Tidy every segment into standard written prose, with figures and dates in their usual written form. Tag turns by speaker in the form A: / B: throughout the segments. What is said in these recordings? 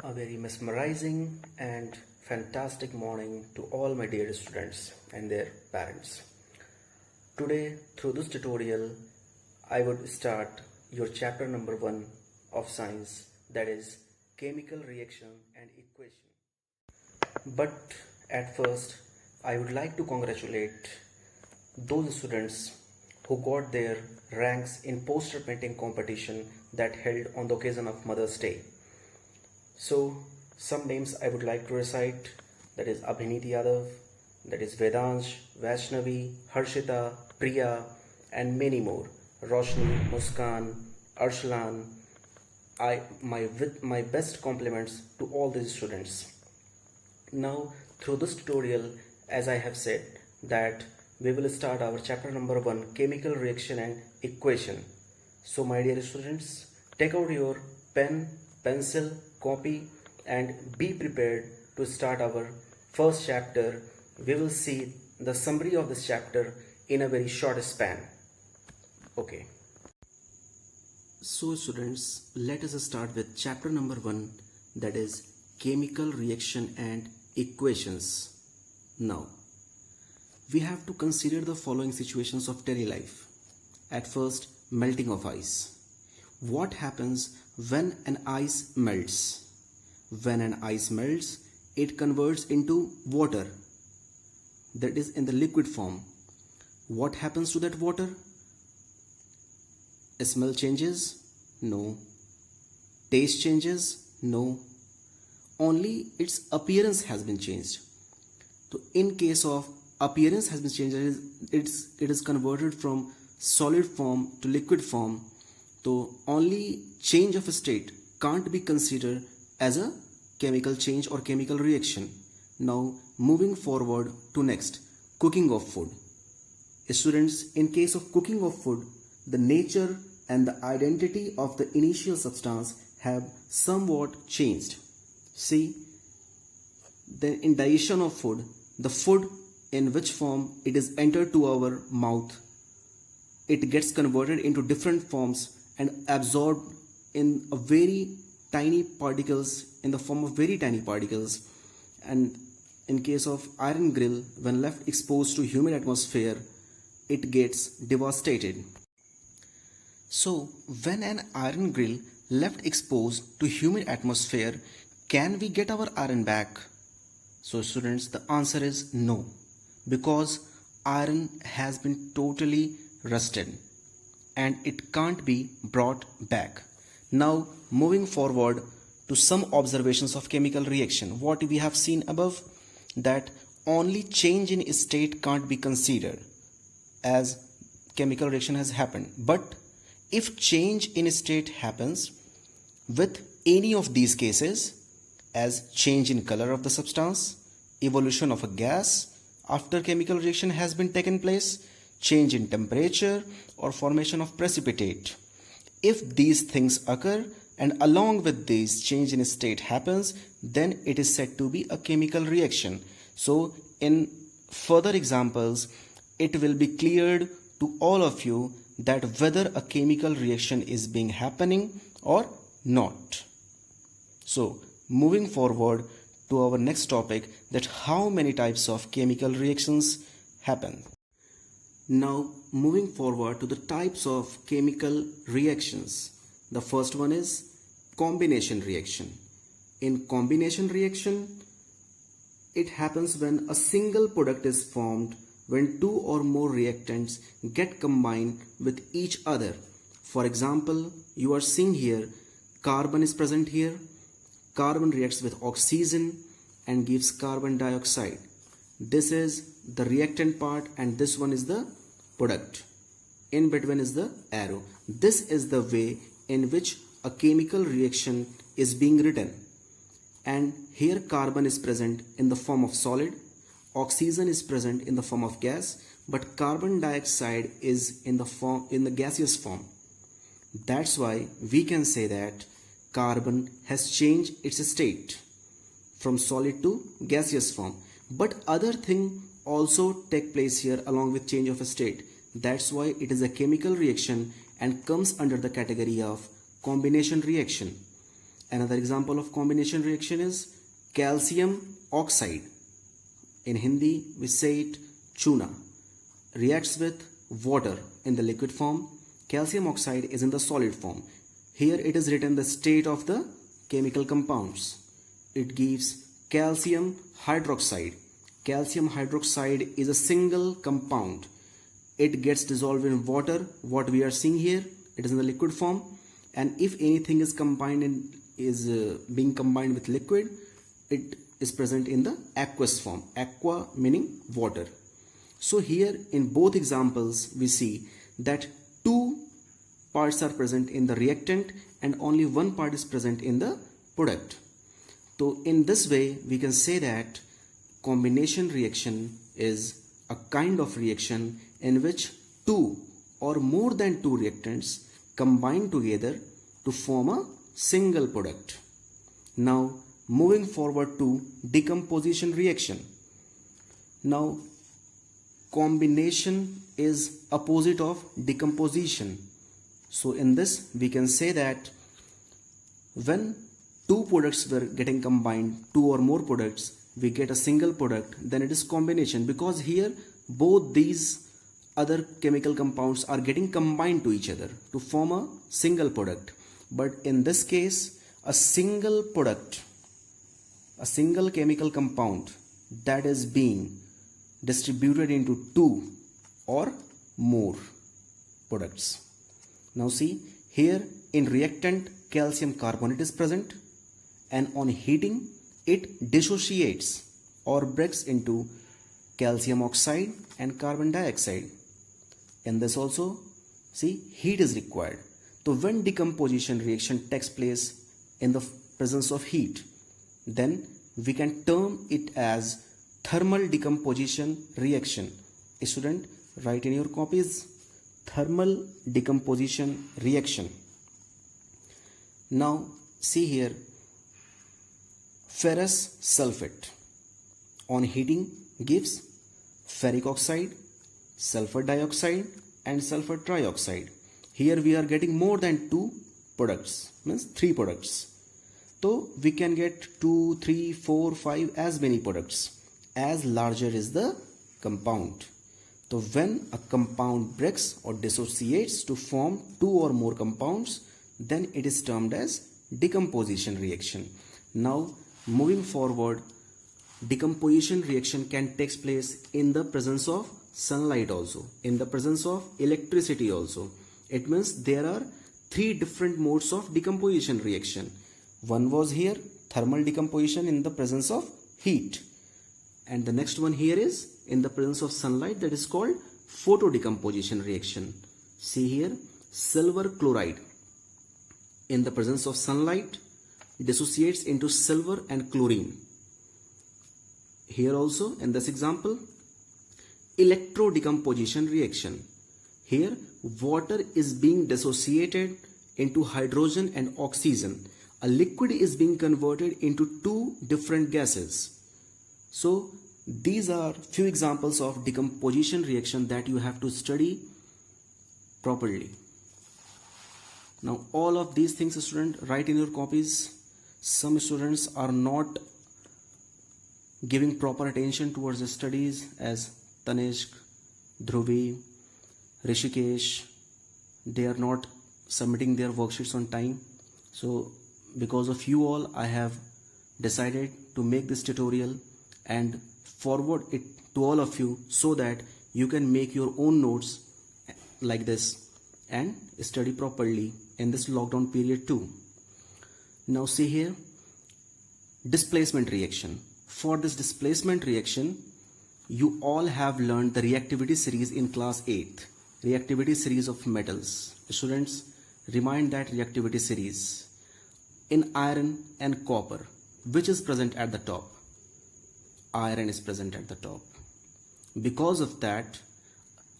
A: A very mesmerizing and fantastic morning to all my dear students and their parents. Today, through this tutorial, I would start your chapter number 1 of science, that is chemical reaction and equation. But at first, I would like to congratulate those students who got their ranks in poster painting competition that held on the occasion of Mother's Day. So some names I would like to recite, that is Abhiniti Yadav, that is Vedansh, Vaishnavi, Harshita, Priya and many more. Roshni, Muskan, Arshalan. My best compliments to all these students. Now through this tutorial, as I have said, that we will start our chapter number 1, chemical reaction and equation. So my dear students, take out your pen, pencil, copy and be prepared to start our first chapter. We will see the summary of this chapter in a very short span. Okay. So students, let us start with chapter number 1, that is chemical reaction and equations. Now, we have to consider the following situations of daily life. At first, melting of ice. What happens when an ice melts? When an ice melts, it converts into water, that is in the liquid form. What happens to that water? Smell changes? No. Taste changes? No. Only its appearance has been changed. So in case of appearance has been changed, it is converted from solid form to liquid form. So only change of state can't be considered as a chemical change or chemical reaction. Now moving forward to next, cooking of food. Students, in case of cooking of food, the nature and the identity of the initial substance have somewhat changed. See, then in digestion of food, the food in which form it is entered to our mouth, it gets converted into different forms and absorbed in a very tiny particles, in the form of very tiny particles. And in case of iron grill, when left exposed to humid atmosphere, it gets devastated. So when an iron grill left exposed to humid atmosphere, can we get our iron back? So students, the answer is no, because iron has been totally rusted and it can't be brought back. Now moving forward to some observations of chemical reaction. What we have seen above, that only change in state can't be considered as chemical reaction has happened. But if change in state happens with any of these cases, as change in color of the substance, evolution of a gas after chemical reaction has been taken place, change in temperature or formation of precipitate, if these things occur and along with this change in state happens, then it is said to be a chemical reaction. So in further examples, it will be cleared to all of you that whether a chemical reaction is being happening or not. So moving forward to our next topic, that how many types of chemical reactions happen. Now moving forward to the types of chemical reactions. The first one is combination reaction. In combination reaction, it happens when a single product is formed when two or more reactants get combined with each other. For example, you are seeing here carbon is present here. Carbon reacts with oxygen and gives carbon dioxide. This is the reactant part and this one is the product. In between is the arrow. This is the way in which a chemical reaction is being written. And here carbon is present in the form of solid, oxygen is present in the form of gas, but carbon dioxide is in the gaseous form. That's why we can say that carbon has changed its state from solid to gaseous form. But other thing also take place here along with change of state. That's why it is a chemical reaction and comes under the category of combination reaction. Another example of combination reaction is calcium oxide. In Hindi, we say it chuna. Reacts with water in the liquid form. Calcium oxide is in the solid form. Here it is written the state of the chemical compounds. It gives calcium hydroxide. Calcium hydroxide is a single compound. It gets dissolved in water. What we are seeing here, it is in the liquid form. And if anything is being combined with liquid, it is present in the aqueous form. Aqua meaning water. So here in both examples we see that two parts are present in the reactant and only one part is present in the product. So in this way we can say that combination reaction is a kind of reaction in which two or more than two reactants combine together to form a single product. Now moving forward to decomposition reaction. Now combination is opposite of decomposition. So in this we can say that when two products were getting combined, two or more products, we get a single product, then it is combination, because here both these other chemical compounds are getting combined to each other to form a single product. But in this case, a single product, a single chemical compound that is being distributed into two or more products. Now see, here in reactant calcium carbonate is present, and on heating it dissociates or breaks into calcium oxide and carbon dioxide. In this also, see, heat is required. So when decomposition reaction takes place in the presence of heat, then we can term it as thermal decomposition reaction. Student, write in your copies, thermal decomposition reaction. Now see here, ferrous sulfate on heating gives ferric oxide, sulfur dioxide and sulfur trioxide. Here we are getting more than two products, means three products. So we can get 2, 3, 4, 5 as many products as larger is the compound. So when a compound breaks or dissociates to form two or more compounds, then it is termed as decomposition reaction. Now moving forward, decomposition reaction can take place in the presence of sunlight also, in the presence of electricity also. It means there are three different modes of decomposition reaction. One was here, thermal decomposition in the presence of heat, and the next one here is in the presence of sunlight, that is called photo decomposition reaction. See here, silver chloride in the presence of sunlight dissociates into silver and chlorine. Here also in this example, electro decomposition reaction. Here water is being dissociated into hydrogen and oxygen. A liquid is being converted into two different gases. So these are few examples of decomposition reaction that you have to study properly. Now all of these things, student, write in your copies. Some students are not giving proper attention towards the studies, as Tanishq, Dhruvi, Rishikesh, they are not submitting their worksheets on time. So because of you all, I have decided to make this tutorial and forward it to all of you so that you can make your own notes like this and study properly in this lockdown period too. Now see here, displacement reaction. For this displacement reaction, you all have learned the reactivity series in class 8th, reactivity series of metals. Students, remind that reactivity series. In iron and copper, which is present at the top? Iron is present at the top. Because of that,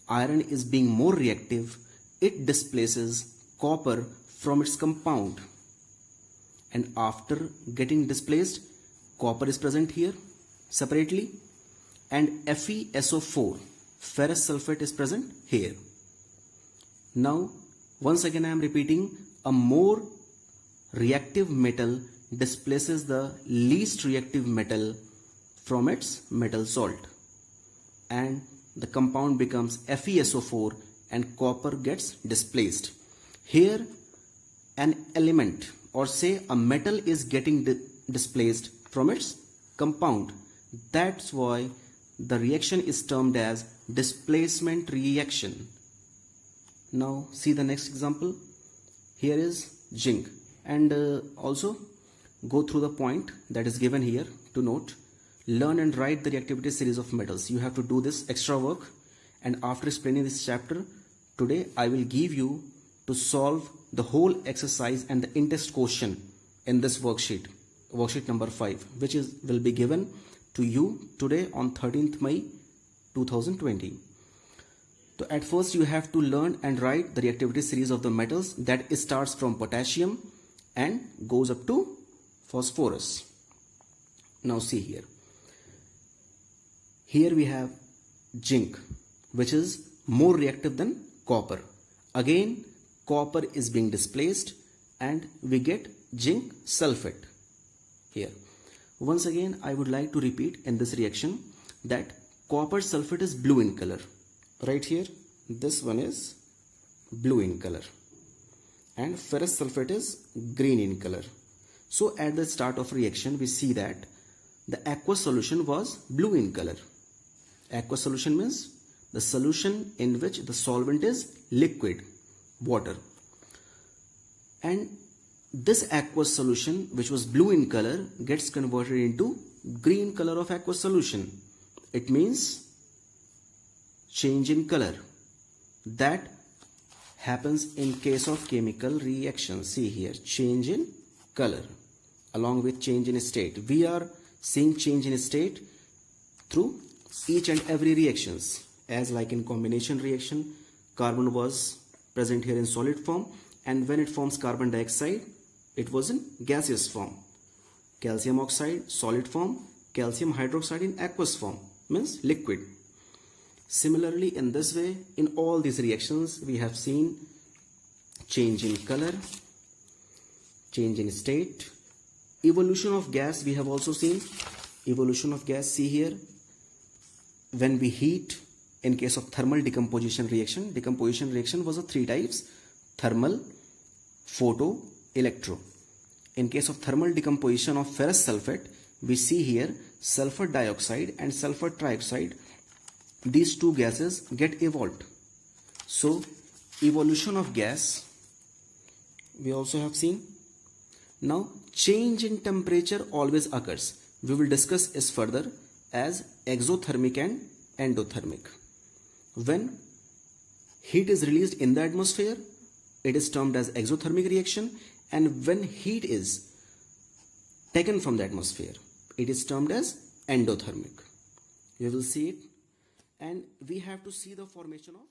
A: iron is being more reactive. It displaces copper from its compound, and after getting displaced, copper is present here separately, and FeSO4, ferrous sulfate, is present here. Now once again I am repeating, a more reactive metal displaces the least reactive metal from its metal salt, and the compound becomes FeSO4 and copper gets displaced. Here an element, or say a metal, is getting displaced from its compound. That's why the reaction is termed as displacement reaction. Now see the next example. Here is zinc, and also go through the point that is given here to note. Learn and write the reactivity series of metals. You have to do this extra work, and after explaining this chapter today, I will give you to solve the whole exercise and the in-test question in this worksheet number 5, which will be given to you today on 13th May 2020. So at first you have to learn and write the reactivity series of the metals that starts from potassium and goes up to phosphorus. Now see here. Here we have zinc, which is more reactive than copper. Again, copper is being displaced and we get zinc sulfate here. Once again, I would like to repeat in this reaction that copper sulfate is blue in color. Right here, this one is blue in color, and ferrous sulfate is green in color. So at the start of reaction, we see that the aqueous solution was blue in color. Aqueous solution means the solution in which the solvent is liquid, water. And this aqueous solution, which was blue in color, gets converted into green color of aqueous solution. It means change in color. That happens in case of chemical reaction. See here, change in color along with change in state. We are seeing change in state through each and every reactions. As like in combination reaction, carbon was present here in solid form, and when it forms carbon dioxide, it was in gaseous form. Calcium oxide, solid form. Calcium hydroxide in aqueous form, means liquid. Similarly, in this way, in all these reactions, we have seen change in color, change in state, evolution of gas. We have also seen evolution of gas. See here, when we heat, in case of thermal decomposition reaction was of 3 types: thermal, photo, electro. In case of thermal decomposition of ferrous sulfate, we see here sulfur dioxide and sulfur trioxide. These two gases get evolved. So evolution of gas we also have seen. Now change in temperature always occurs. We will discuss this further as exothermic and endothermic. When heat is released in the atmosphere, it is termed as exothermic reaction, and when heat is taken from the atmosphere, it is termed as endothermic. You will see it, and we have to see the formation of